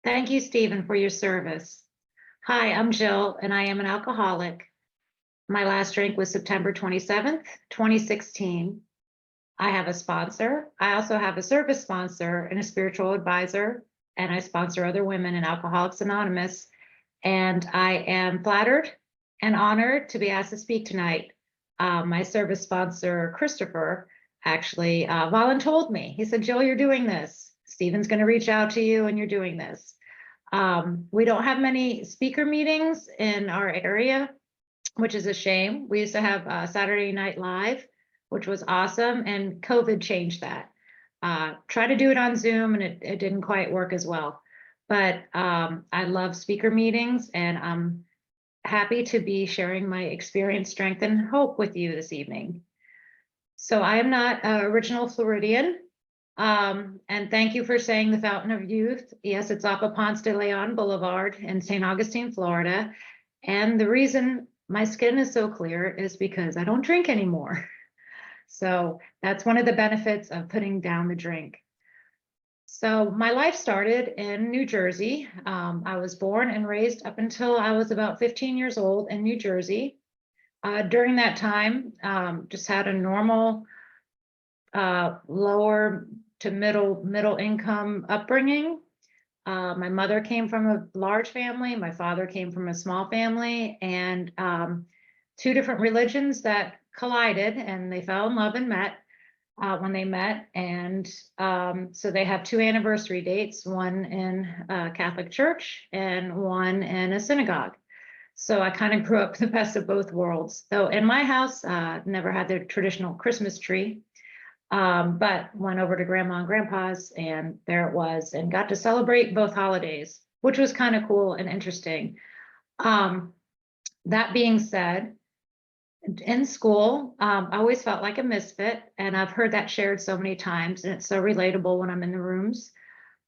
Thank you, Stephen, for your service. Hi, I'm Jill, and I am an alcoholic. My last drink was September 27th, 2016. I have a sponsor. I also have a service sponsor and a spiritual advisor, and I sponsor other women in Alcoholics Anonymous. And I am flattered and honored to be asked to speak tonight. My service sponsor, Christopher, actually voluntold me. He said, Jill, you're doing this. Stephen's going to reach out to you, and you're doing this. We don't have many speaker meetings in our area, which is a shame. We used to have Saturday Night Live, which was awesome, and COVID changed that. Try to do it on Zoom, and it didn't quite work as well. But I love speaker meetings, and I'm happy to be sharing my experience, strength, and hope with you this evening. So I am not original Floridian. And thank you for saying the Fountain of Youth. Yes, it's off of Ponce de Leon Boulevard in St. Augustine, Florida. And the reason my skin is so clear is because I don't drink anymore. So that's one of the benefits of putting down the drink. So my life started in New Jersey. I was born and raised up until I was about 15 years old in New Jersey. During that time, just had a normal lower to middle income upbringing. My mother came from a large family. My father came from a small family, and two different religions that collided, and they fell in love and met when they met. And so they have two anniversary dates, one in a Catholic church and one in a synagogue. So I kind of grew up the best of both worlds. So in my house, never had the traditional Christmas tree. But went over to grandma and grandpa's, and there it was, and got to celebrate both holidays, which was kind of cool and interesting. That being said, in school, I always felt like a misfit, and I've heard that shared so many times, and it's so relatable when I'm in the rooms.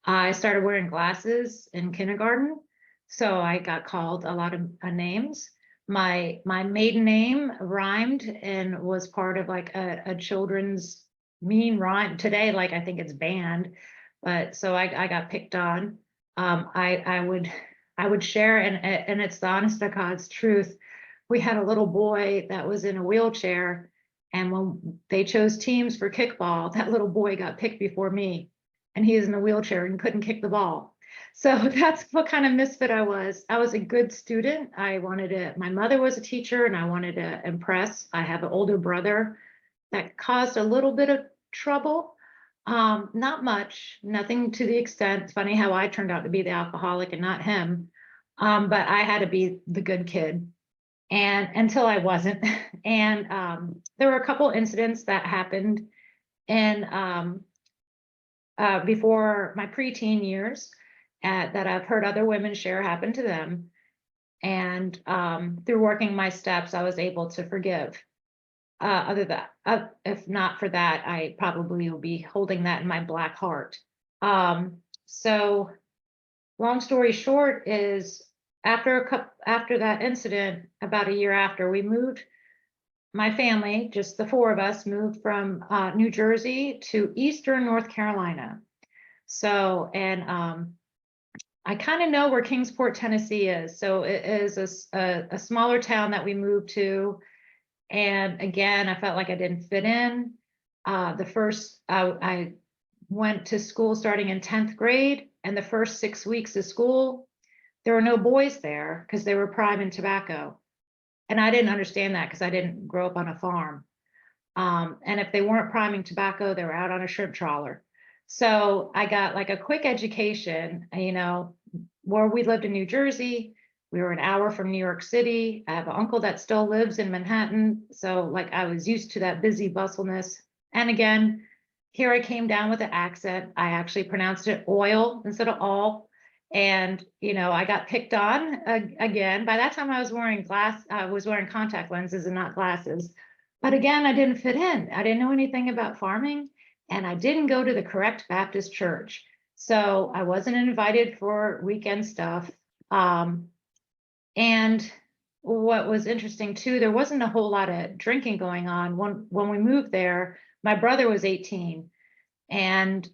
I started wearing glasses in kindergarten, so I got called a lot of names. My maiden name rhymed and was part of like a children's mean rhyme. Today, like I think it's banned, but so I got picked on. I would share, and it's the honest to God's truth. We had a little boy that was in a wheelchair, and when they chose teams for kickball, that little boy got picked before me, and he was in a wheelchair and couldn't kick the ball. So that's what kind of misfit I was. I was a good student. I wanted to, my mother was a teacher, and I wanted to impress. I have an older brother that caused a little bit of trouble. Not much, nothing to the extent. It's funny how I turned out to be the alcoholic and not him. But I had to be the good kid, and until I wasn't. And there were a couple incidents that happened in before my preteen years that I've heard other women share happened to them. And through working my steps, I was able to forgive. Other than if not for that, I probably will be holding that in my black heart. So long story short is after that incident, about a year after, we moved. My family, just the four of us, moved from New Jersey to Eastern North Carolina. So, and I kind of know where Kingsport, Tennessee is. So it is a smaller town that we moved to. And again, I felt like I didn't fit in. I went to school starting in 10th grade, and the first 6 weeks of school, there were no boys there because they were priming tobacco. And I didn't understand that because I didn't grow up on a farm. And if they weren't priming tobacco, they were out on a shrimp trawler. So I got like a quick education, where we lived in New Jersey. We were an hour from New York City. I have an uncle that still lives in Manhattan. So like I was used to that busy bustleness. And again, here I came down with an accent. I actually pronounced it oil instead of all. And, I got picked on again. By that time I was wearing contact lenses and not glasses. But again, I didn't fit in. I didn't know anything about farming, and I didn't go to the correct Baptist church. So I wasn't invited for weekend stuff. And what was interesting too, there wasn't a whole lot of drinking going on. When we moved there, my brother was 18, and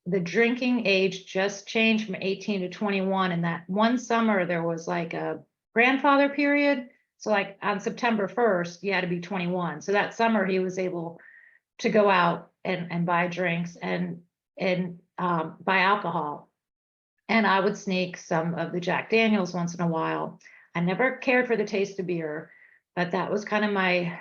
the drinking age just changed from 18 to 21. And that one summer, there was like a grandfather period. So like on September 1st, you had to be 21. So that summer he was able to go out and buy drinks and buy alcohol. And I would sneak some of the Jack Daniels once in a while. I never cared for the taste of beer, but that was kind of my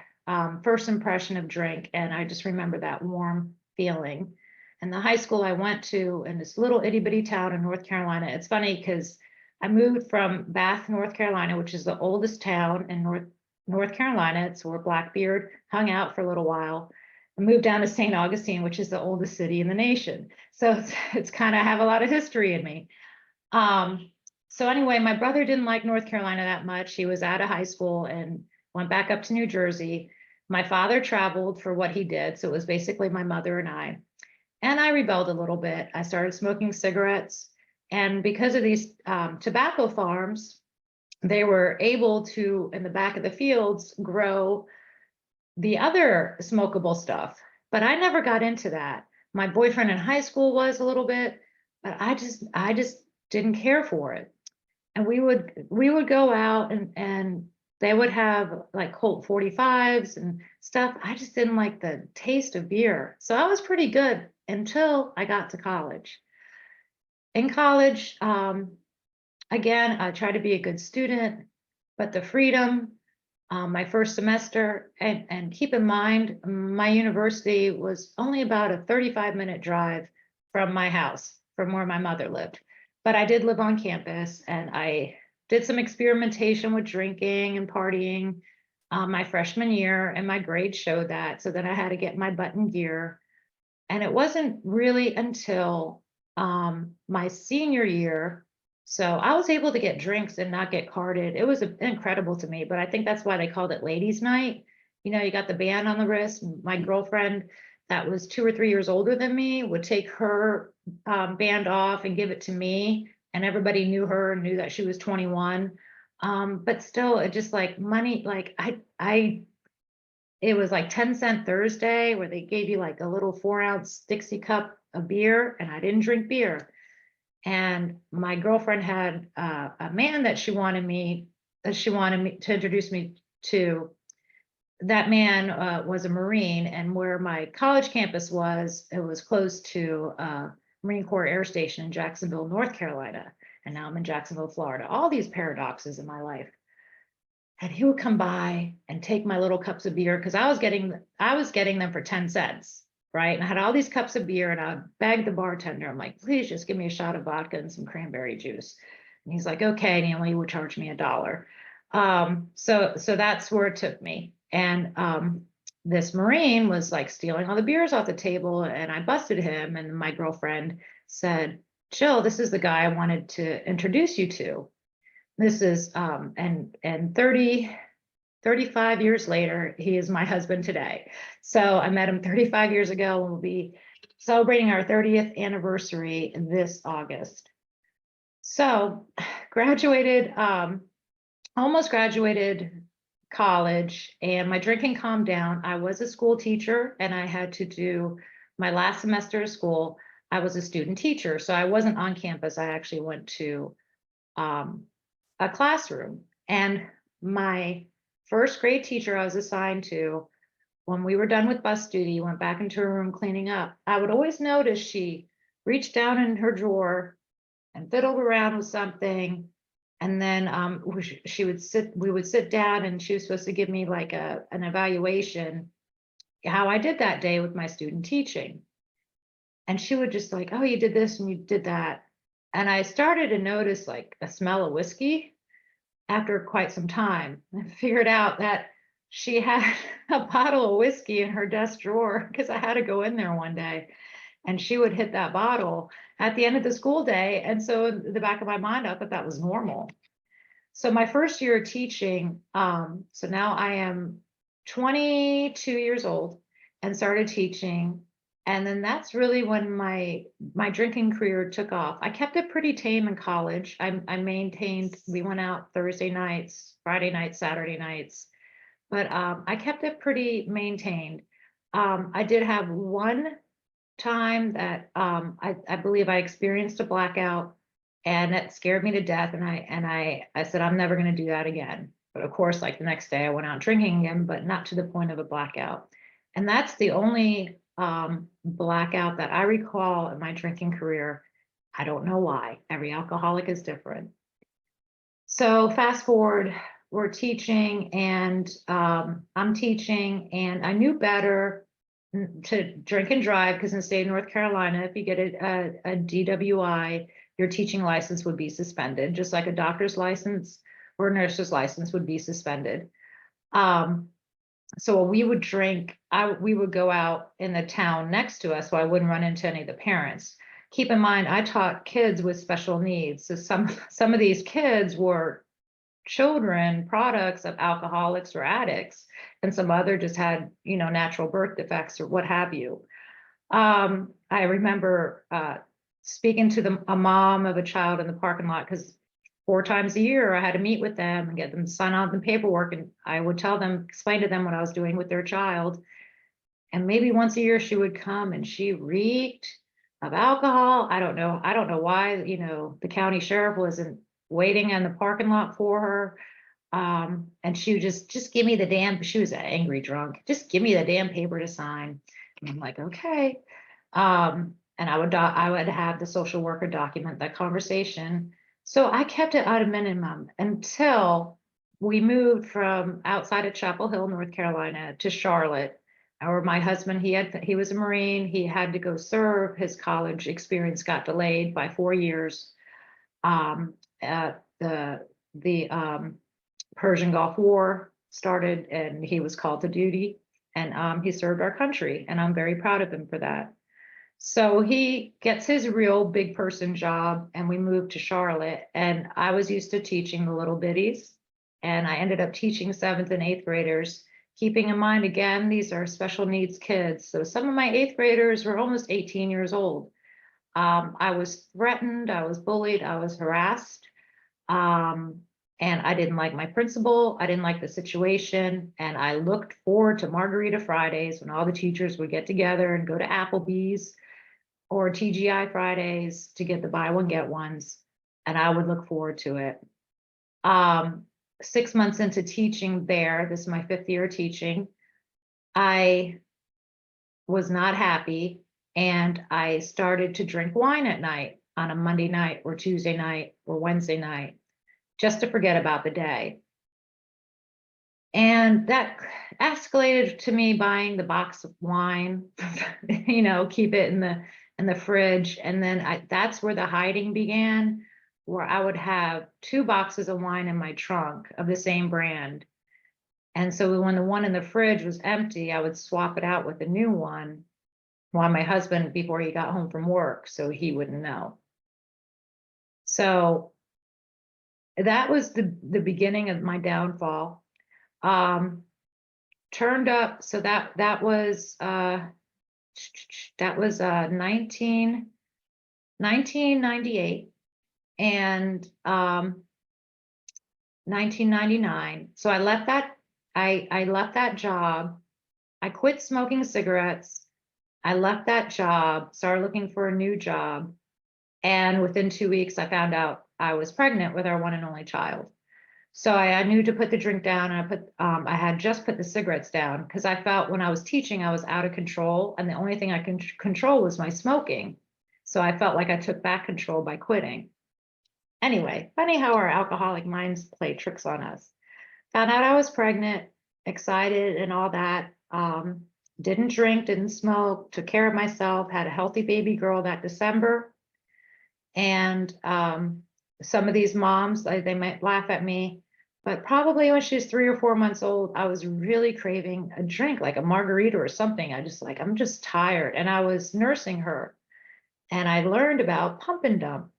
first impression of drink. And I just remember that warm feeling. And the high school I went to in this little itty bitty town in North Carolina, it's funny because I moved from Bath, North Carolina, which is the oldest town in North Carolina. It's where Blackbeard hung out for a little while. I moved down to St. Augustine, which is the oldest city in the nation. So it's kind of have a lot of history in me. So anyway, my brother didn't like North Carolina that much. He was out of high school and went back up to New Jersey. My father traveled for what he did. So it was basically my mother and I. And I rebelled a little bit. I started smoking cigarettes. And because of these tobacco farms, they were able to, in the back of the fields, grow the other smokable stuff. But I never got into that. My boyfriend in high school was a little bit, but I just didn't care for it. And we would go out and they would have like Colt 45s and stuff. I just didn't like the taste of beer. So I was pretty good until I got to college. In college, again, I tried to be a good student, but the freedom, my first semester, and keep in mind, my university was only about a 35-minute drive from my house, from where my mother lived. But I did live on campus, and I did some experimentation with drinking and partying my freshman year, and my grades showed that. So then I had to get my butt in gear. And it wasn't really until my senior year. So I was able to get drinks and not get carded. It was incredible to me, but I think that's why they called it ladies' night. You know, you got the band on the wrist. My girlfriend that was 2 or 3 years older than me would take her band off and give it to me. And everybody knew her and knew that she was 21. But still, it just like money, like it was like 10-cent Thursday where they gave you like a little 4-ounce Dixie cup of beer, and I didn't drink beer. And my girlfriend had a man that she wanted me to introduce me to. That man was a Marine, and where my college campus was, it was close to Marine Corps Air Station in Jacksonville, North Carolina. And now I'm in Jacksonville, Florida. All these paradoxes in my life. And he would come by and take my little cups of beer because I was getting them for 10 cents, right? And I had all these cups of beer, and I would beg the bartender, I'm like, please just give me a shot of vodka and some cranberry juice. And he's like, okay, and he only would charge me $1. So that's where it took me. And this Marine was like stealing all the beers off the table, and I busted him. And my girlfriend said, Jill, this is the guy I wanted to introduce you to. This is and 35 years later, he is my husband today. So I met him 35 years ago, and we'll be celebrating our 30th anniversary this August. So graduated, almost graduated college, and my drinking calmed down. I was a school teacher, and I had to do my last semester of school. I was a student teacher, so I wasn't on campus. I actually went to a classroom. And my first grade teacher I was assigned to, when we were done with bus duty, went back into her room cleaning up, I would always notice she reached down in her drawer and fiddled around with something. And then we would sit down, and she was supposed to give me like an evaluation, how I did that day with my student teaching. And she would just like, oh, you did this and you did that. And I started to notice like a smell of whiskey after quite some time. I figured out that she had a bottle of whiskey in her desk drawer because I had to go in there one day, and she would hit that bottle at the end of the school day. And so in the back of my mind, I thought that was normal. So my first year of teaching, so now I am 22 years old and started teaching. And then that's really when my drinking career took off. I kept it pretty tame in college. I maintained, we went out Thursday nights, Friday nights, Saturday nights, but I kept it pretty maintained. I did have one time that I believe I experienced a blackout, and that scared me to death. And I said, I'm never going to do that again. But of course, like the next day I went out drinking again, but not to the point of a blackout. And that's the only blackout that I recall in my drinking career. I don't know why. Every alcoholic is different. So fast forward, we're teaching, and I'm teaching, and I knew better to drink and drive, because in the state of North Carolina, if you get a DWI, your teaching license would be suspended, just like a doctor's license or a nurse's license would be suspended. So we would drink, we would go out in the town next to us, so I wouldn't run into any of the parents. Keep in mind, I taught kids with special needs. So some of these kids were children products of alcoholics or addicts, and some other just had, natural birth defects or what have you. I remember speaking to a mom of a child in the parking lot, because 4 times a year I had to meet with them and get them to sign out the paperwork, and I would explain to them what I was doing with their child. And maybe once a year she would come, and she reeked of alcohol. I don't know why, the county sheriff wasn't waiting in the parking lot for her. And she would just give me she was an angry drunk, just give me the damn paper to sign. And I'm like, okay. And I would have the social worker document that conversation. So I kept it at a minimum until we moved from outside of Chapel Hill, North Carolina, to Charlotte. Or my husband, he was a Marine. He had to go serve. His college experience got delayed by 4 years. The Persian Gulf War started, and he was called to duty, and he served our country, and I'm very proud of him for that. So he gets his real big person job, and we moved to Charlotte, and I was used to teaching the little bitties, and I ended up teaching 7th and 8th graders. Keeping in mind, again, these are special needs kids. So some of my 8th graders were almost 18 years old. I was threatened, I was bullied, I was harassed. And I didn't like my principal, I didn't like the situation, and I looked forward to Margarita Fridays when all the teachers would get together and go to Applebee's or TGI Fridays to get the buy one, get ones, and I would look forward to it. 6 months into teaching there, this is my 5th year of teaching, I was not happy, and I started to drink wine at night on a Monday night or Tuesday night or Wednesday night, just to forget about the day. And that escalated to me buying the box of wine, keep it in the fridge. And then that's where the hiding began, where I would have 2 boxes of wine in my trunk of the same brand. And so when the one in the fridge was empty, I would swap it out with a new one while my husband, before he got home from work, so he wouldn't know. So that was the beginning of my downfall. Turned up, so that was 1998 and 1999. So I left that job. I quit smoking cigarettes. I left that job, started looking for a new job, and within 2 weeks I found out I was pregnant with our one and only child. So I knew to put the drink down, and I had just put the cigarettes down, because I felt when I was teaching I was out of control, and the only thing I can control was my smoking. So I felt like I took back control by quitting. Anyway, funny how our alcoholic minds play tricks on us. Found out I was pregnant, excited and all that. Didn't drink, didn't smoke, took care of myself, had a healthy baby girl that December. And some of these moms, they might laugh at me, but probably when she was 3 or 4 months old, I was really craving a drink, like a margarita or something. I'm just tired. And I was nursing her, and I learned about pump and dump.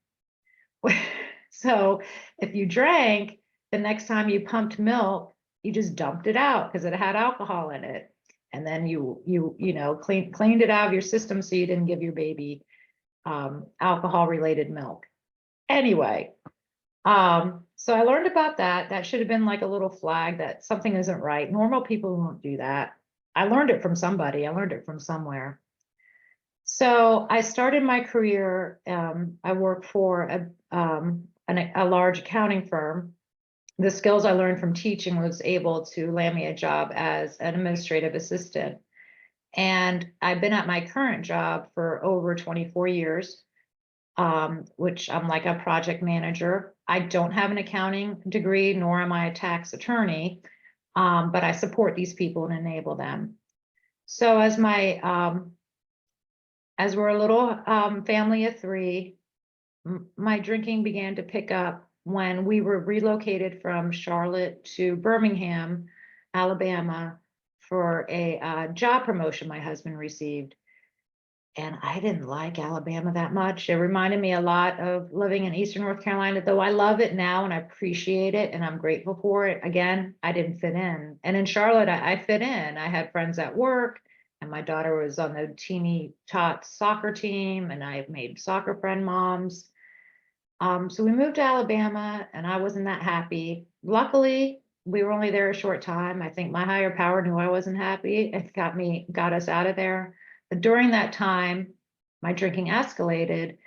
So if you drank, the next time you pumped milk, you just dumped it out because it had alcohol in it. And then you cleaned it out of your system so you didn't give your baby alcohol related milk. Anyway, so I learned about that. That should have been like a little flag that something isn't right. Normal people won't do that. I learned it from somebody. I learned it from somewhere. So I started my career, I worked for a large accounting firm. The skills I learned from teaching was able to land me a job as an administrative assistant. And I've been at my current job for over 24 years, which I'm like a project manager. I don't have an accounting degree, nor am I a tax attorney, but I support these people and enable them. So as we're a little family of three, my drinking began to pick up when we were relocated from Charlotte to Birmingham, Alabama, for a job promotion my husband received. And I didn't like Alabama that much. It reminded me a lot of living in Eastern North Carolina, though I love it now and I appreciate it and I'm grateful for it. Again, I didn't fit in. And in Charlotte, I fit in. I had friends at work, and my daughter was on the teeny tot soccer team, and I made soccer friend moms. So we moved to Alabama, and I wasn't that happy. Luckily, we were only there a short time. I think my higher power knew I wasn't happy. It got us out of there. But during that time, my drinking escalated,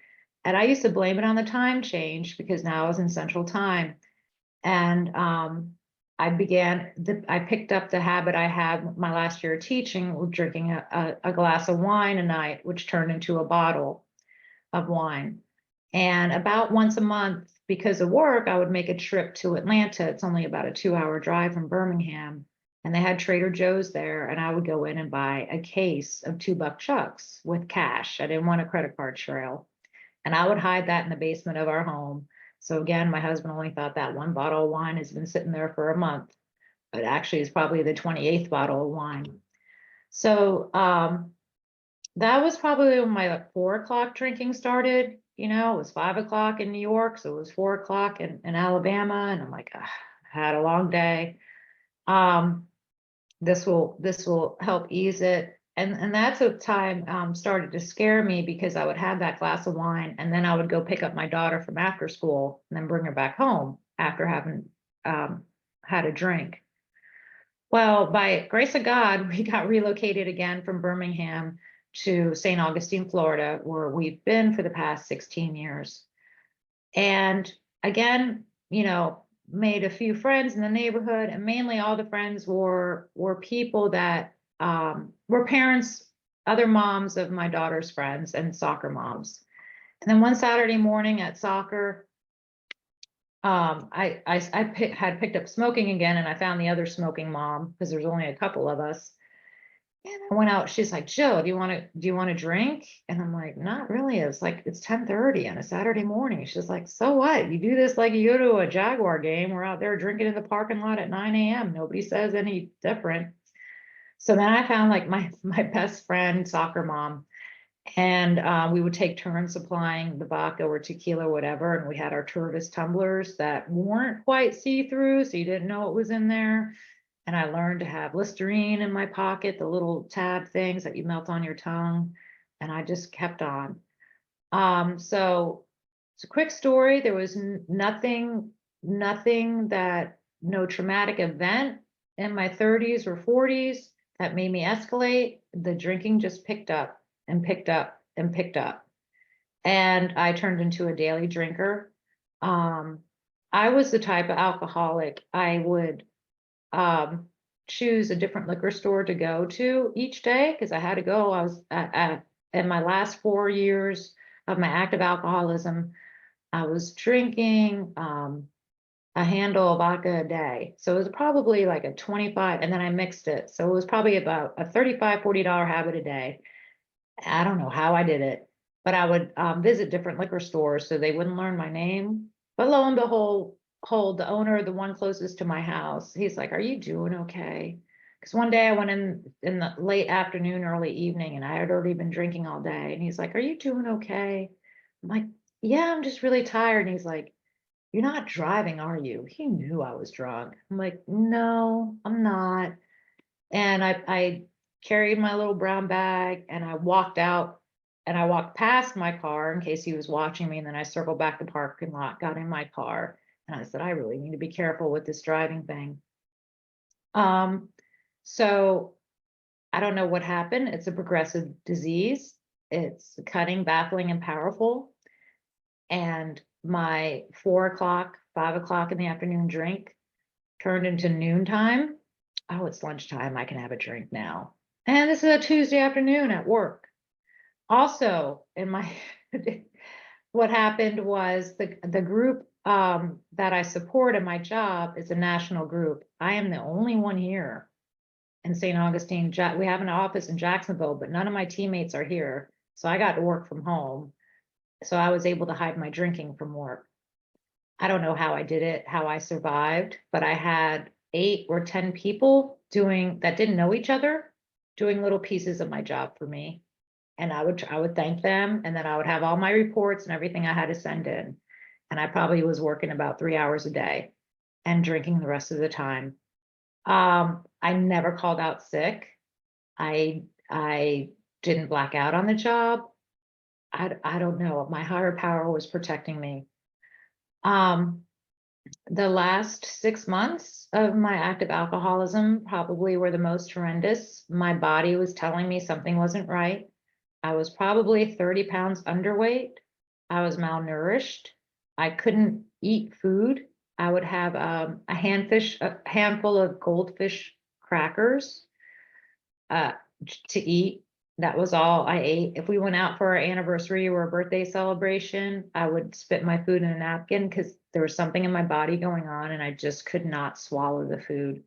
and I used to blame it on the time change because now I was in Central Time. And I picked up the habit I had my last year of teaching, with drinking a glass of wine a night, which turned into a bottle of wine. And about once a month, because of work, I would make a trip to Atlanta. It's only about a 2-hour drive from Birmingham. And they had Trader Joe's there. And I would go in and buy a case of 2-buck chucks with cash. I didn't want a credit card trail. And I would hide that in the basement of our home. So again, my husband only thought that one bottle of wine has been sitting there for a month, but actually it's probably the 28th bottle of wine. So that was probably when my 4 o'clock drinking started. You know, it was 5 o'clock in New York, so it was 4 o'clock in Alabama, and I'm like, I had a long day. This will help ease it. And that's what time started to scare me, because I would have that glass of wine and then I would go pick up my daughter from after school and then bring her back home after having had a drink. Well, by grace of God, we got relocated again from Birmingham to St. Augustine, Florida, where we've been for the past 16 years. And again, you know, made a few friends in the neighborhood, and mainly all the friends were people that were parents, other moms of my daughter's friends, and soccer moms. And then one Saturday morning at soccer, had picked up smoking again, and I found the other smoking mom, because there's only a couple of us. And I went out. She's like, Jill, do you want to drink? And I'm like, not really. It's like, it's 10:30 on a Saturday morning. She's like, so what? You do this like you go to a Jaguar game. We're out there drinking in the parking lot at 9 a.m. Nobody says any different. So then I found like my best friend, soccer mom, and we would take turns supplying the vodka or tequila, whatever. And we had our Turvis tumblers that weren't quite see-through, so you didn't know it was in there. And I learned to have Listerine in my pocket, the little tab things that you melt on your tongue. And I just kept on. So it's a quick story. There was nothing that, no traumatic event in my 30s or 40s that made me escalate. The drinking just picked up and picked up and picked up. And I turned into a daily drinker. I was the type of alcoholic, I would choose a different liquor store to go to each day, because I had to go. I was in my last 4 years of my active alcoholism, I was drinking a handle of vodka a day. So it was probably like a 25, and then I mixed it. So it was probably about a $35, $40 habit a day. I don't know how I did it, but I would visit different liquor stores so they wouldn't learn my name. But lo and behold, the owner, the one closest to my house, he's like, "Are you doing okay?" Because one day I went in the late afternoon, early evening, and I had already been drinking all day. And he's like, "Are you doing okay?" I'm like, "Yeah, I'm just really tired." And he's like, "You're not driving, are you?" He knew I was drunk. I'm like, "No, I'm not." And I carried my little brown bag and I walked out, and I walked past my car in case he was watching me. And then I circled back the parking lot, got in my car, and I said, I really need to be careful with this driving thing. So I don't know what happened. It's a progressive disease. It's cutting, baffling, and powerful. And my 4 o'clock, 5 o'clock in the afternoon drink turned into noontime. Oh, it's lunchtime. I can have a drink now. And this is a Tuesday afternoon at work. Also, in my what happened was the group that I support in my job is a national group. I am the only one here in St. Augustine. We have an office in Jacksonville, but none of my teammates are here. So I got to work from home. So I was able to hide my drinking from work. I don't know how I did it, how I survived, but I had 8 or 10 people that didn't know each other, doing little pieces of my job for me. And I would thank them, and then I would have all my reports and everything I had to send in. And I probably was working about 3 hours a day and drinking the rest of the time. I never called out sick. I didn't black out on the job. I don't know. My higher power was protecting me. The last 6 months of my active alcoholism probably were the most horrendous. My body was telling me something wasn't right. I was probably 30 pounds underweight. I was malnourished. I couldn't eat food. I would have a handful of goldfish crackers to eat. That was all I ate. If we went out for our anniversary or a birthday celebration, I would spit my food in a napkin because there was something in my body going on and I just could not swallow the food.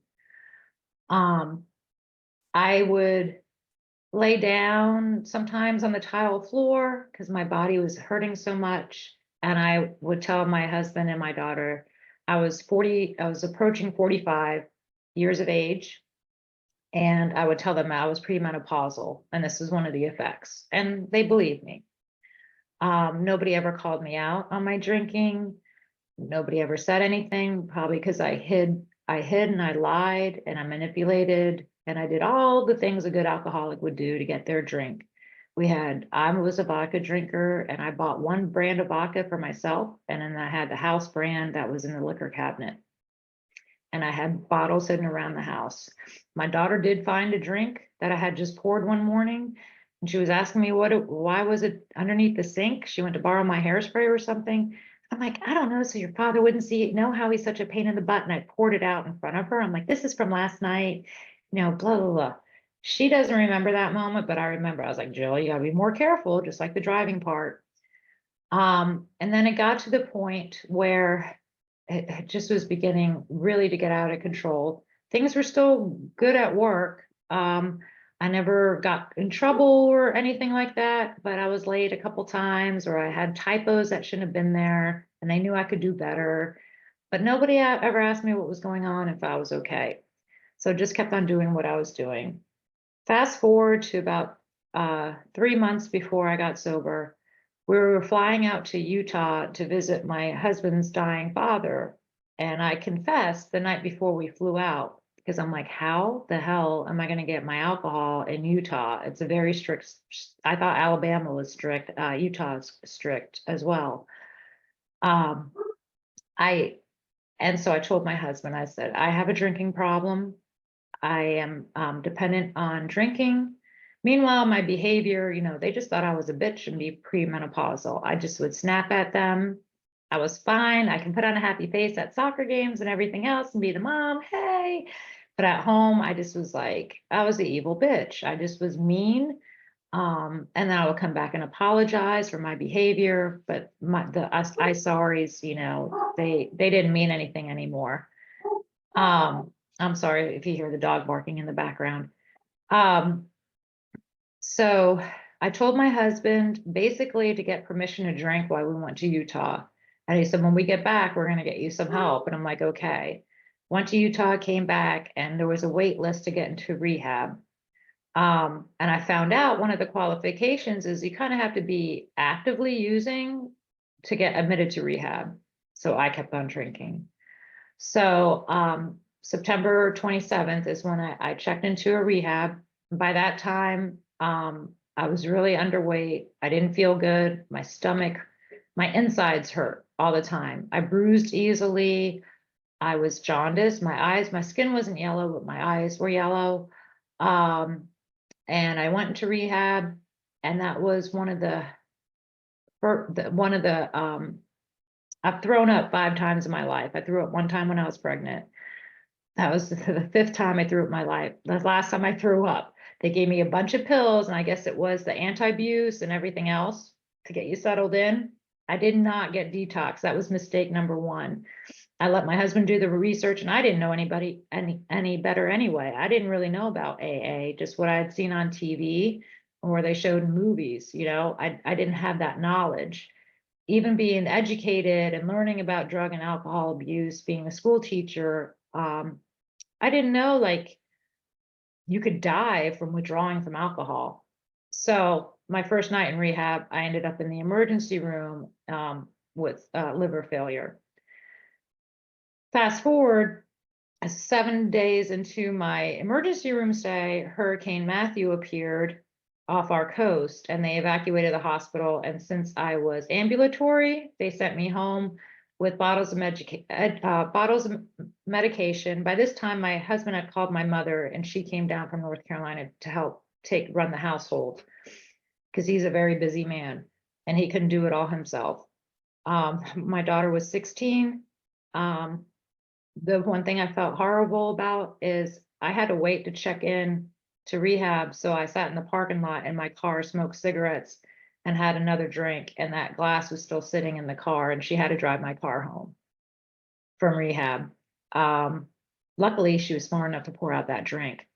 I would lay down sometimes on the tile floor because my body was hurting so much. And I would tell my husband and my daughter, I was approaching 45 years of age. And I would tell them I was premenopausal and this is one of the effects. And they believed me. Nobody ever called me out on my drinking. Nobody ever said anything, probably because I hid and I lied and I manipulated and I did all the things a good alcoholic would do to get their drink. I was a vodka drinker and I bought one brand of vodka for myself. And then I had the house brand that was in the liquor cabinet. And I had bottles sitting around the house. My daughter did find a drink that I had just poured one morning. And she was asking me why was it underneath the sink? She went to borrow my hairspray or something. I'm like, I don't know. So your father wouldn't know how he's such a pain in the butt. And I poured it out in front of her. I'm like, this is from last night, blah, blah, blah. She doesn't remember that moment, but I remember. I was like, Jill, you gotta be more careful, just like the driving part. And then it got to the point where it just was beginning really to get out of control. Things were still good at work. I never got in trouble or anything like that, but I was late a couple times or I had typos that shouldn't have been there and they knew I could do better. But nobody ever asked me what was going on if I was okay. So just kept on doing what I was doing. Fast forward to about 3 months before I got sober. We were flying out to Utah to visit my husband's dying father. And I confessed the night before we flew out because I'm like, how the hell am I going to get my alcohol in Utah? It's a very strict, I thought Alabama was strict. Utah's strict as well. And so I told my husband, I said, I have a drinking problem. I am dependent on drinking. Meanwhile, my behavior, they just thought I was a bitch and be premenopausal. I just would snap at them. I was fine. I can put on a happy face at soccer games and everything else and be the mom, hey. But at home, I just was like, I was the evil bitch. I just was mean. And then I would come back and apologize for my behavior. But I sorries, they didn't mean anything anymore. I'm sorry if you hear the dog barking in the background. So I told my husband basically to get permission to drink while we went to Utah. And he said, when we get back, we're going to get you some help. And I'm like, okay. Went to Utah, came back, and there was a wait list to get into rehab. And I found out one of the qualifications is you kind of have to be actively using to get admitted to rehab. So I kept on drinking. So September 27th is when I checked into a rehab. By that time, I was really underweight. I didn't feel good. My stomach, my insides hurt all the time. I bruised easily. I was jaundiced. My skin wasn't yellow, but my eyes were yellow. And I went into rehab And that was one of the I've thrown up 5 times in my life. I threw up one time when I was pregnant. That was the 5th time I threw up in my life. The last time I threw up, they gave me a bunch of pills, and I guess it was the anti-abuse and everything else to get you settled in. I did not get detox. That was mistake number 1. I let my husband do the research, and I didn't know anybody any better anyway. I didn't really know about AA, just what I had seen on TV or they showed in movies. I didn't have that knowledge. Even being educated and learning about drug and alcohol abuse, being a school teacher, I didn't know like you could die from withdrawing from alcohol. So my first night in rehab, I ended up in the emergency room with liver failure. Fast forward 7 days into my emergency room stay, Hurricane Matthew appeared off our coast and they evacuated the hospital. And since I was ambulatory, they sent me home with bottles of medication. By this time, my husband had called my mother and she came down from North Carolina to help run the household because he's a very busy man and he couldn't do it all himself. My daughter was 16. The one thing I felt horrible about is I had to wait to check in to rehab. So I sat in the parking lot in my car, smoked cigarettes, and had another drink. And that glass was still sitting in the car, and she had to drive my car home from rehab. Luckily, she was smart enough to pour out that drink.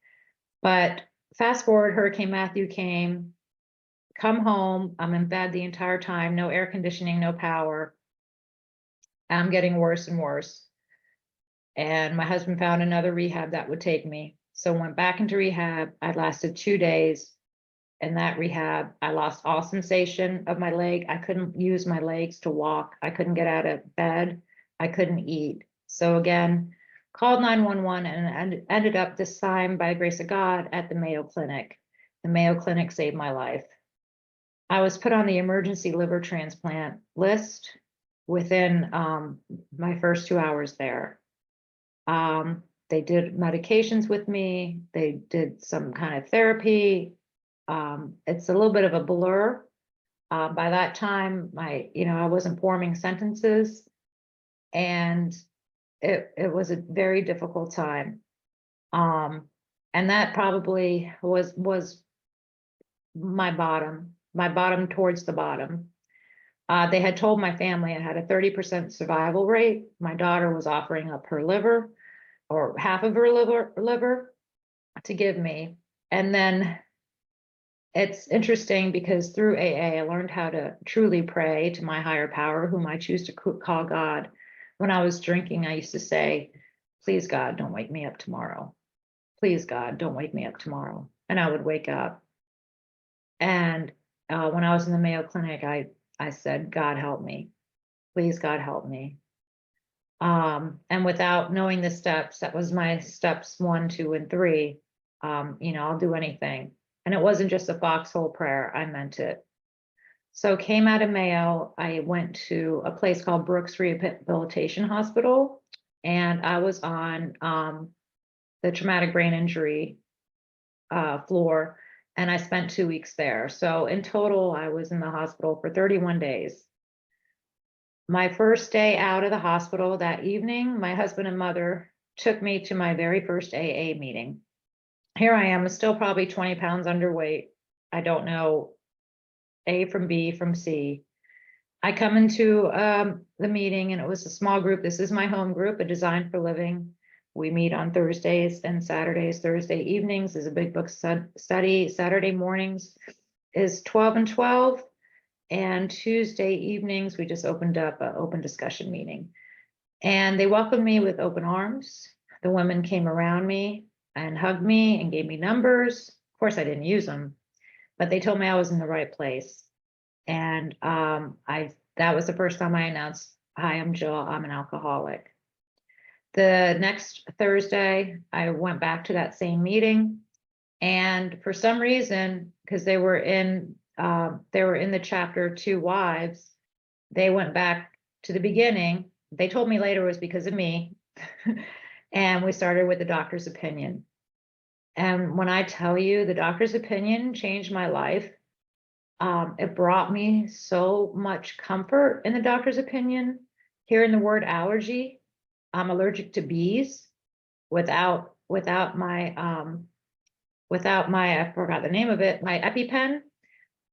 But fast forward, Hurricane Matthew came, come home. I'm in bed the entire time, no air conditioning, no power. I'm getting worse and worse. And my husband found another rehab that would take me. So went back into rehab. I lasted 2 days. In that rehab, I lost all sensation of my leg. I couldn't use my legs to walk. I couldn't get out of bed. I couldn't eat. So again, called 911 and ended up this time, by the grace of God, at the Mayo Clinic. The Mayo Clinic saved my life. I was put on the emergency liver transplant list within my first 2 hours there. They did medications with me. They did some kind of therapy. It's a little bit of a blur. By that time, I wasn't forming sentences, and it was a very difficult time. And that probably was my bottom towards the bottom. They had told my family I had a 30% survival rate. My daughter was offering up her liver, or half of her liver to give me. And then it's interesting because through AA, I learned how to truly pray to my higher power, whom I choose to call God. When I was drinking, I used to say, please, God, don't wake me up tomorrow. Please, God, don't wake me up tomorrow. And I would wake up. And when I was in the Mayo Clinic, I said, God, help me. Please, God, help me. And without knowing the steps, that was my steps 1, 2, and 3. I'll do anything. And it wasn't just a foxhole prayer, I meant it. So came out of Mayo, I went to a place called Brooks Rehabilitation Hospital, and I was on the traumatic brain injury floor, and I spent 2 weeks there. So in total, I was in the hospital for 31 days. My first day out of the hospital that evening, my husband and mother took me to my very first AA meeting. Here I am, still probably 20 pounds underweight. I don't know A from B from C. I come into the meeting, and it was a small group. This is my home group, a Design for Living. We meet on Thursdays and Saturdays. Thursday evenings is a big book study. Saturday mornings is 12 and 12. And Tuesday evenings, we just opened up an open discussion meeting. And they welcomed me with open arms. The women came around me and hugged me and gave me numbers. Of course, I didn't use them, but they told me I was in the right place. And that was the first time I announced, hi, I'm Jill, I'm an alcoholic. The next Thursday, I went back to that same meeting. And for some reason, because they were in the chapter 2 wives, they went back to the beginning. They told me later it was because of me. And we started with the doctor's opinion. And when I tell you the doctor's opinion changed my life, It brought me so much comfort in the doctor's opinion. Hearing the word allergy, I'm allergic to bees. Without my I forgot the name of it, my EpiPen,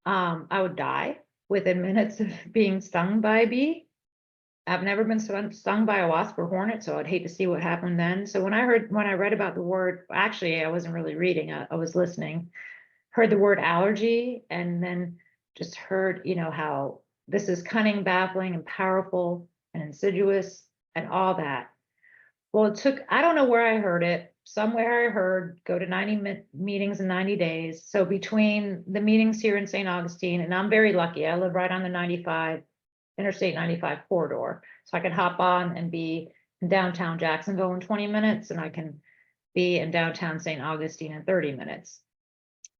I would die within minutes of being stung by a bee. I've never been stung by a wasp or hornet, so I'd hate to see what happened then. So when I read about the word, actually, I wasn't really reading, I was listening, heard the word allergy, and then just heard, how this is cunning, baffling, and powerful and insidious and all that. Well, I don't know where I heard it. Somewhere I heard go to 90 meetings in 90 days. So between the meetings here in St. Augustine, and I'm very lucky, I live right on the 95, Interstate 95 corridor. So I can hop on and be in downtown Jacksonville in 20 minutes, and I can be in downtown St. Augustine in 30 minutes.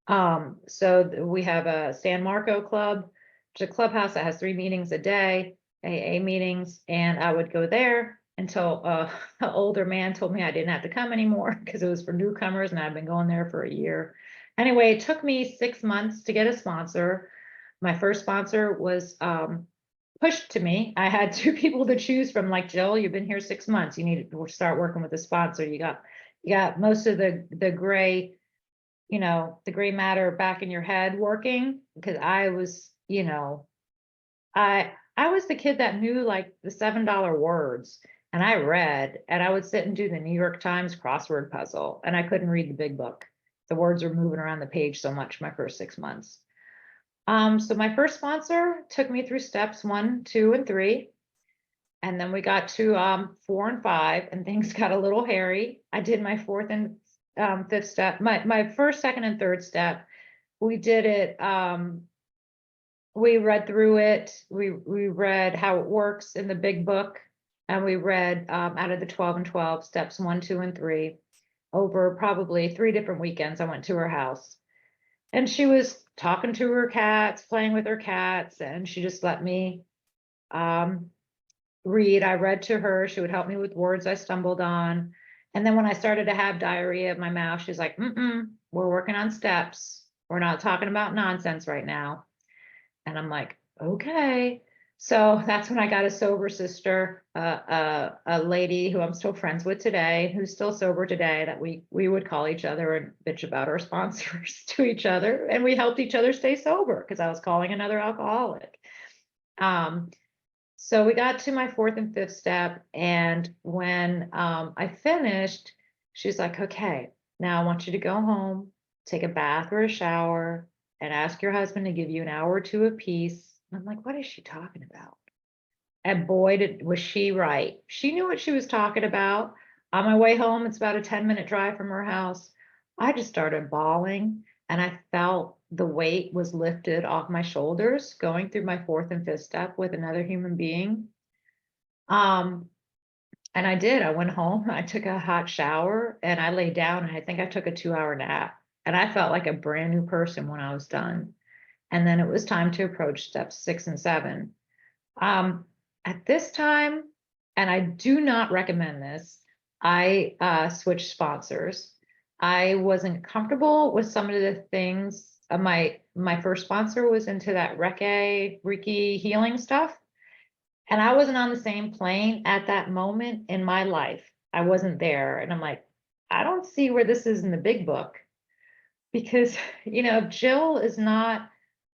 So we have a San Marco Club, which is a clubhouse that has 3 meetings a day, AA meetings, and I would go there until an older man told me I didn't have to come anymore because it was for newcomers, and I've been going there for a year. Anyway, it took me 6 months to get a sponsor. My first sponsor was pushed to me. I had 2 people to choose from, like, Jill, you've been here 6 months. You need to start working with a sponsor. You got most of the gray, the gray matter back in your head working, because I was, I was the kid that knew like the $7 words, and I read, and I would sit and do the New York Times crossword puzzle, and I couldn't read the big book. The words were moving around the page so much my first 6 months. So my first sponsor took me through steps 1, 2, and 3. And then we got to 4 and 5, and things got a little hairy. I did my 4th and 5th step, my 1st, 2nd, and 3rd step. We did it. We read through it. We read how it works in the big book, and we read out of the 12 and 12 steps 1, 2, and 3 over probably 3 different weekends. I went to her house, and she was talking to her cats, playing with her cats, and she just let me read. I read to her. She would help me with words I stumbled on. And then when I started to have diarrhea in my mouth, she's like, we're working on steps. We're not talking about nonsense right now. And I'm like, okay. So that's when I got a sober sister, a lady who I'm still friends with today, who's still sober today, that we would call each other and bitch about our sponsors to each other. And we helped each other stay sober because I was calling another alcoholic. So we got to my 4th and 5th step. And when I finished, she's like, okay, now I want you to go home, take a bath or a shower, and ask your husband to give you an hour or 2 of peace. And I'm like, what is she talking about? And boy, was she right. She knew what she was talking about. On my way home, it's about a 10-minute drive from her house. I just started bawling, and I felt the weight was lifted off my shoulders going through my 4th and 5th step with another human being. And I did. I went home, I took a hot shower, and I laid down, and I think I took a 2-hour nap. And I felt like a brand new person when I was done. And then it was time to approach steps 6 and 7. At this time, and I do not recommend this, I switched sponsors. I wasn't comfortable with some of the things. My first sponsor was into that Reiki healing stuff. And I wasn't on the same plane at that moment in my life. I wasn't there. And I'm like, I don't see where this is in the big book. Because, Jill is not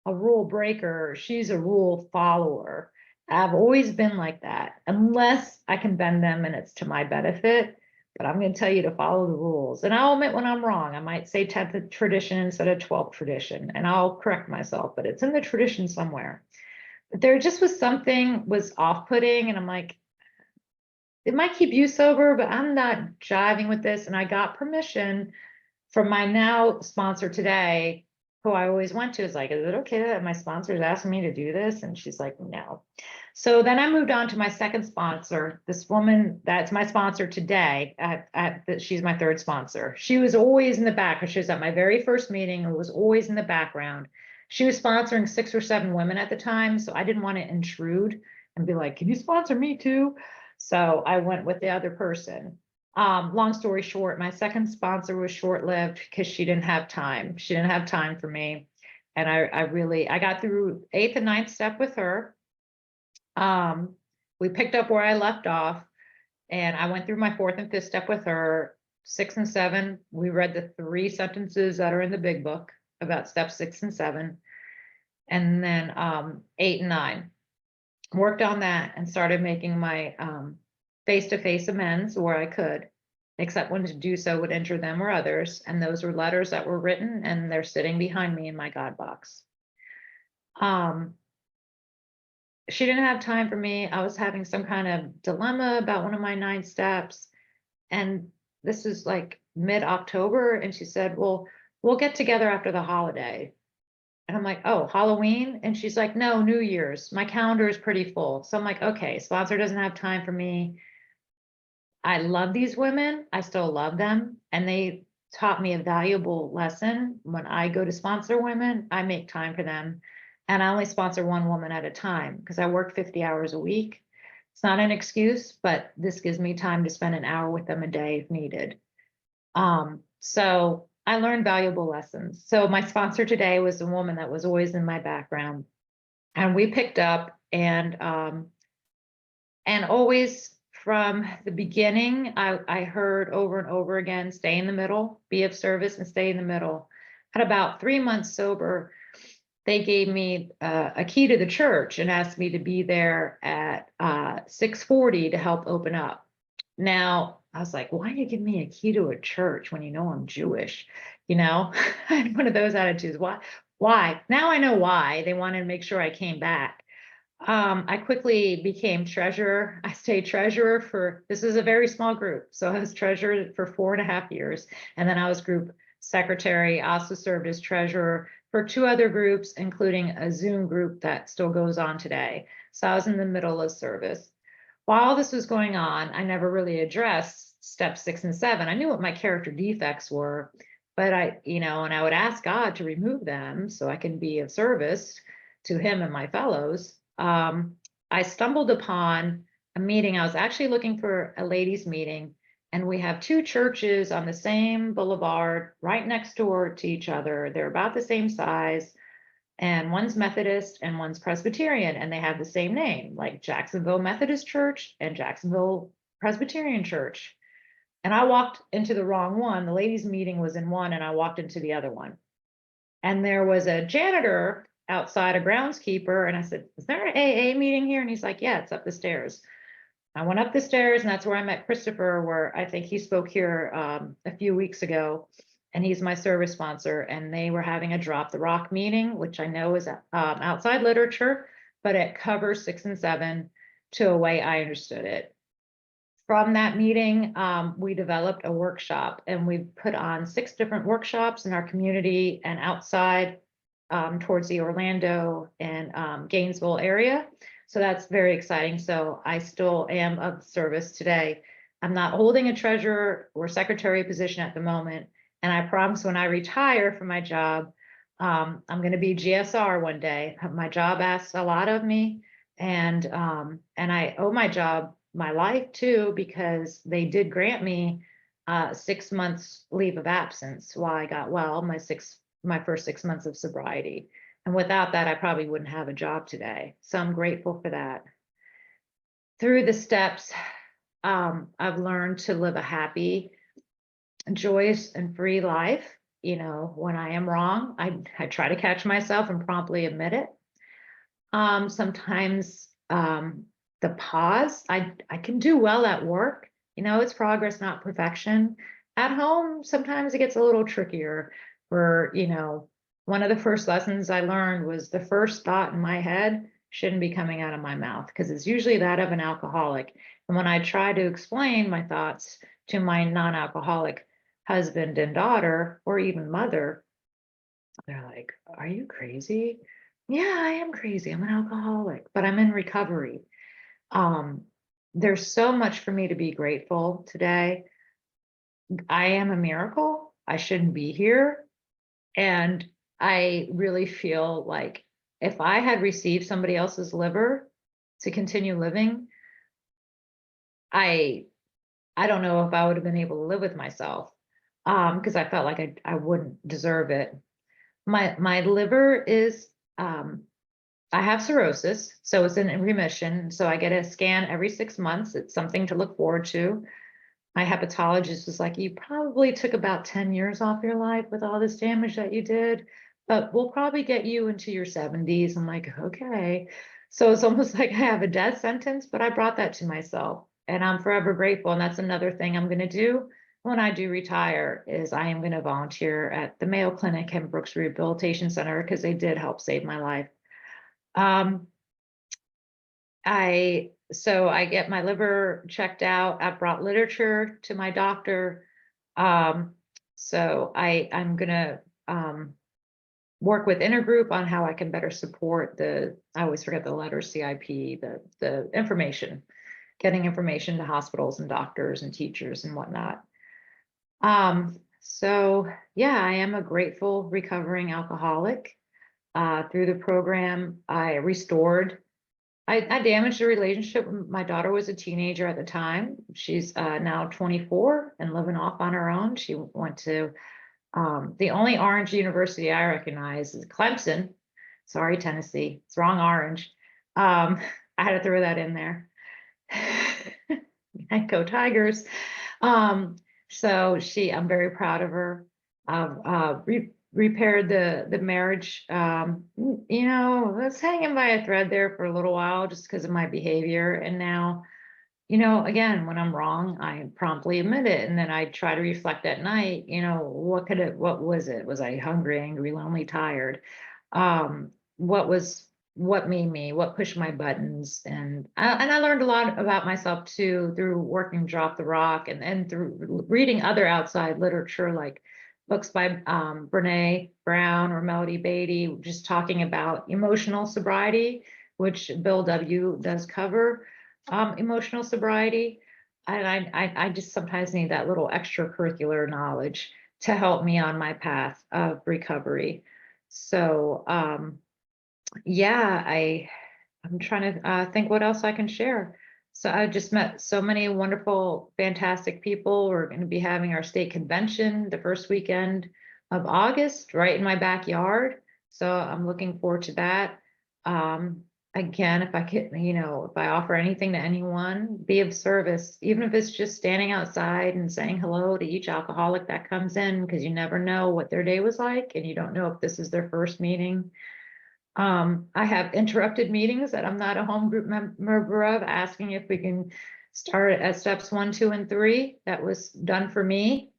a rule breaker. She's a rule follower. I've always been like that, unless I can bend them and it's to my benefit. But I'm going to tell you to follow the rules. And I'll admit when I'm wrong. I might say 10th tradition instead of 12th tradition, and I'll correct myself, but it's in the tradition somewhere. But there just was something was off-putting, and I'm like, it might keep you sober, but I'm not jiving with this. And I got permission from my now sponsor today, who I always went to, is like, is it okay that my sponsor is asking me to do this? And she's like, no. So then I moved on to my second sponsor, this woman that's my sponsor today. She's my 3rd sponsor. She was always in the back, because she was at my very first meeting and was always in the background. She was sponsoring 6 or 7 women at the time, so I didn't want to intrude and be like, can you sponsor me too? So I went with the other person. Long story short, my second sponsor was short-lived because she didn't have time. She didn't have time for me. And I got through 8th and 9th step with her. We picked up where I left off, and I went through my 4th and 5th step with her. 6 and 7, we read the 3 sentences that are in the big book about step 6 and 7. And then 8 and 9, worked on that and started making my face-to-face amends where I could, except when to do so would injure them or others. And those were letters that were written, and they're sitting behind me in my God box. She didn't have time for me. I was having some kind of dilemma about one of my 9 steps. And this is like mid-October. And she said, well, we'll get together after the holiday. And I'm like, oh, Halloween? And she's like, no, New Year's. My calendar is pretty full. So I'm like, okay, sponsor doesn't have time for me. I love these women. I still love them. And they taught me a valuable lesson. When I go to sponsor women, I make time for them. And I only sponsor one woman at a time because I work 50 hours a week. It's not an excuse, but this gives me time to spend an hour with them a day if needed. So I learned valuable lessons. So my sponsor today was a woman that was always in my background, and we picked up, and always from the beginning, I heard over and over again, stay in the middle, be of service and stay in the middle. At about 3 months sober, they gave me a key to the church and asked me to be there at 6:40 to help open up. Now, I was like, why are you giving me a key to a church when you know I'm Jewish? I had one of those attitudes. Why? Now I know why. They wanted to make sure I came back. I quickly became treasurer. I stayed treasurer this is a very small group. So I was treasurer for 4.5 years. And then I was group secretary. I also served as treasurer for 2 other groups, including a Zoom group that still goes on today. So I was in the middle of service. While this was going on, I never really addressed step 6 and 7. I knew what my character defects were, but and I would ask God to remove them so I can be of service to him and my fellows. I stumbled upon a meeting. I was actually looking for a ladies' meeting, and we have 2 churches on the same boulevard right next door to each other. They're about the same size, and one's Methodist and one's Presbyterian, and they have the same name, like Jacksonville Methodist Church and Jacksonville Presbyterian Church. And I walked into the wrong one. The ladies' meeting was in one, and I walked into the other one. And there was a janitor outside, a groundskeeper, and I said, is there an AA meeting here? And he's like, yeah, it's up the stairs. I went up the stairs, and that's where I met Christopher, where I think he spoke here a few weeks ago. And he's my service sponsor, and they were having a Drop the Rock meeting, which I know is outside literature, but it covers 6 and 7 to a way I understood it. From that meeting, we developed a workshop, and we put on 6 different workshops in our community and outside towards the Orlando and Gainesville area. So that's very exciting. So I still am of service today. I'm not holding a treasurer or secretary position at the moment. And I promise when I retire from my job, I'm going to be GSR one day. My job asks a lot of me, and I owe my job my life too, because they did grant me 6 months leave of absence while I got well, my first 6 months of sobriety. And without that, I probably wouldn't have a job today. So I'm grateful for that. Through the steps, I've learned to live a happy, joyous, and free life. When I am wrong, I try to catch myself and promptly admit it. Sometimes the pause, I can do well at work. It's progress, not perfection. At home, sometimes it gets a little trickier where, one of the first lessons I learned was the first thought in my head shouldn't be coming out of my mouth, because it's usually that of an alcoholic. And when I try to explain my thoughts to my non-alcoholic husband and daughter, or even mother, they're like, are you crazy? Yeah, I am crazy. I'm an alcoholic, but I'm in recovery. There's so much for me to be grateful today. I am a miracle. I shouldn't be here. And I really feel like if I had received somebody else's liver to continue living, I don't know if I would have been able to live with myself, because I felt like I wouldn't deserve it. My liver is, I have cirrhosis, so it's in remission. So I get a scan every 6 months. It's something to look forward to. My hepatologist was like, you probably took about 10 years off your life with all this damage that you did, but we'll probably get you into your 70s. I'm like, okay. So it's almost like I have a death sentence, but I brought that to myself and I'm forever grateful. And that's another thing I'm going to do when I do retire is I am going to volunteer at the Mayo Clinic and Brooks Rehabilitation Center because they did help save my life. So I get my liver checked out. I've brought literature to my doctor. So I'm gonna work with Intergroup on how I can better support I always forget the letter CIP, the information, getting information to hospitals and doctors and teachers and whatnot. So yeah, I am a grateful recovering alcoholic. Through the program, I damaged a relationship. My daughter was a teenager at the time. She's now 24 and living off on her own. She went to the only orange university I recognize is Clemson. Sorry, Tennessee. It's wrong orange. I had to throw that in there. Go Tigers. So I'm very proud of her. Repaired the marriage. I was hanging by a thread there for a little while just because of my behavior. And now, again, when I'm wrong, I promptly admit it. And then I try to reflect at night, what was it? Was I hungry, angry, lonely, tired? What made me, what pushed my buttons? And I learned a lot about myself too, through working Drop the Rock and through reading other outside literature, like books by Brene Brown or Melody Beatty, just talking about emotional sobriety, which Bill W. does cover emotional sobriety. And I just sometimes need that little extracurricular knowledge to help me on my path of recovery. So yeah, I'm trying to think what else I can share. So I just met so many wonderful, fantastic people. We're going to be having our state convention the first weekend of August, right in my backyard. So I'm looking forward to that. Again, if I could, if I offer anything to anyone, be of service, even if it's just standing outside and saying hello to each alcoholic that comes in, because you never know what their day was like, and you don't know if this is their first meeting. I have interrupted meetings that I'm not a home group member of, asking if we can start at steps 1, 2, and 3. That was done for me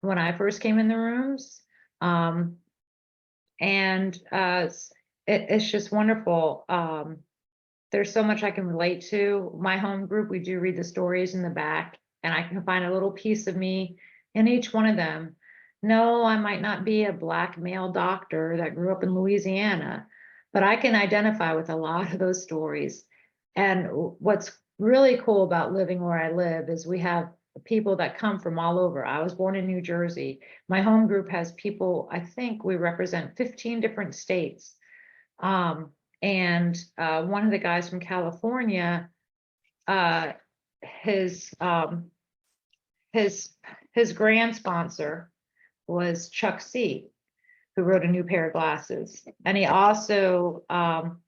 when I first came in the rooms. It's just wonderful. There's so much I can relate to. My home group, we do read the stories in the back, and I can find a little piece of me in each one of them. No, I might not be a Black male doctor that grew up in Louisiana, but I can identify with a lot of those stories. And what's really cool about living where I live is we have people that come from all over. I was born in New Jersey. My home group has people, I think we represent 15 different states. And one of the guys from California, his grand sponsor was Chuck C, who wrote A New Pair of Glasses. And he also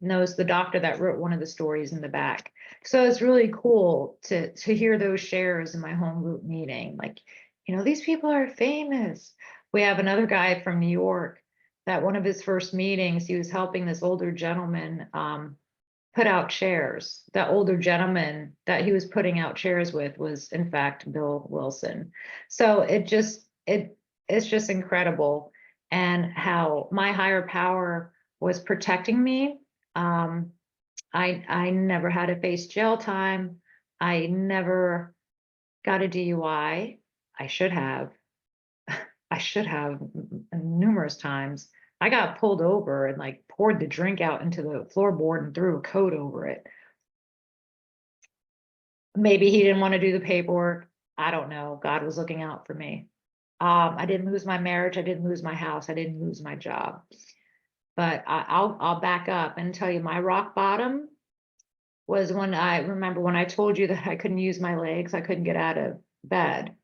knows the doctor that wrote one of the stories in the back. So it's really cool to hear those shares in my home group meeting. Like, these people are famous. We have another guy from New York that one of his first meetings, he was helping this older gentleman put out chairs. That older gentleman that he was putting out chairs with was, in fact, Bill Wilson. So it's just incredible. And how my higher power was protecting me. I never had to face jail time. I never got a DUI. I should have. I should have numerous times. I got pulled over and poured the drink out into the floorboard and threw a coat over it. Maybe he didn't want to do the paperwork. I don't know. God was looking out for me. I didn't lose my marriage. I didn't lose my house. I didn't lose my job. But I'll back up and tell you my rock bottom was when I remember when I told you that I couldn't use my legs. I couldn't get out of bed.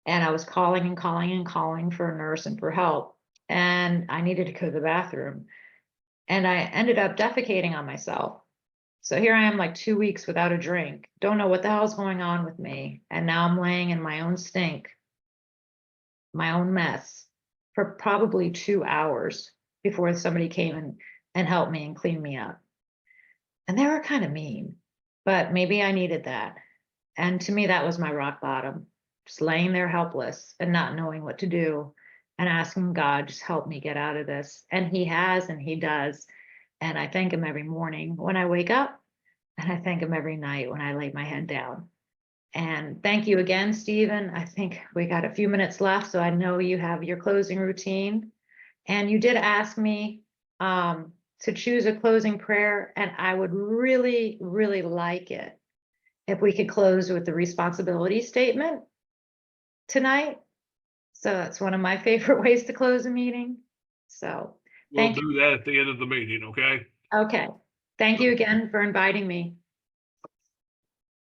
And I was calling and calling and calling for a nurse and for help. and I needed to go to the bathroom. And I ended up defecating on myself. So here I am, like 2 weeks without a drink. Don't know what the hell's going on with me. And now I'm laying in my own stink, my own mess, for probably 2 hours before somebody came and helped me and cleaned me up. And they were kind of mean, but maybe I needed that. And to me, that was my rock bottom, just laying there helpless and not knowing what to do and asking God, just help me get out of this. And He has, and He does. And I thank Him every morning when I wake up, and I thank Him every night when I lay my head down. And thank you again, Stephen. I think we got a few minutes left, so I know you have your closing routine. And you did ask me to choose a closing prayer, and I would really, really like it if we could close with the responsibility statement tonight. So that's one of my favorite ways to close a meeting. So We'll thank you. do that at the end of the meeting, okay? Okay. Thank you again for inviting me.